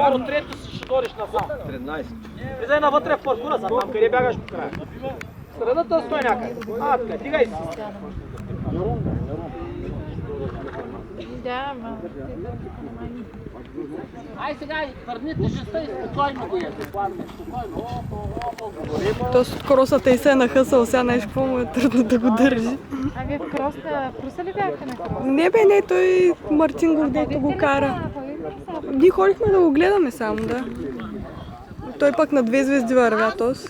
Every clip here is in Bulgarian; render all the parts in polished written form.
Второ, трето си ще дориш насам. 13. Влизай навътре в паркура, за там къде бягаш по края. Средата стой някъде. Така, дигай си. Да, ма. Ай сега, върни тежестта и спокойно го яде. Спокойно. То скоро са те и се нахъсал, сега нещо какво му е трудно да го държи. А вие в Круса ли бяхте на Круса? Не бе, не, той Мартин Гордето го кара. Ние ходихме да го гледаме само, да. Той пък на 2 звезди вървя този.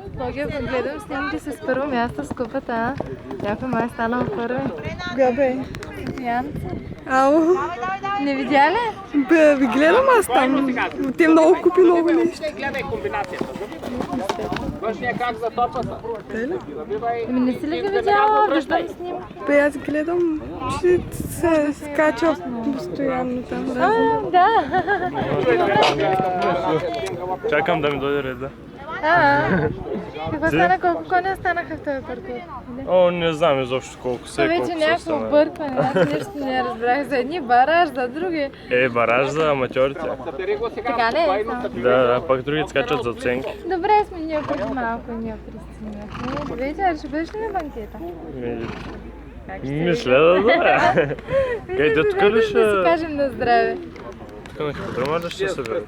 Боги, гледам снимки с първо място с купата, а? Някой май е станал първи. Габе. Янца. Ало. Не видя ли? Бе, ви гледам аз там. Те много купи много нещо. Гледай комбинацията. Външния как за топата. Ами не си ли го видяла? Виждам снимки. Бе, аз гледам, че се скача постоянно там. Да. Чакам да ми дойде реда. Какво стана? Колко коня станаха в този паркур? О, не знам изобщо колко са Това и вече колко са някакво останали. объркване. Аз нищо не разбрах. За едни бараж, за други. Бараж за аматьорите. Така ли? Да, пак други скачат за оценки. Добре сме ние преди малко и ние присъединихме. Вечер ще бъдеш ли на банкета? Мисля да знае. Къде тук ли ще... Да си кажем на здраве. Тук на хиподрома ли ще се съберем?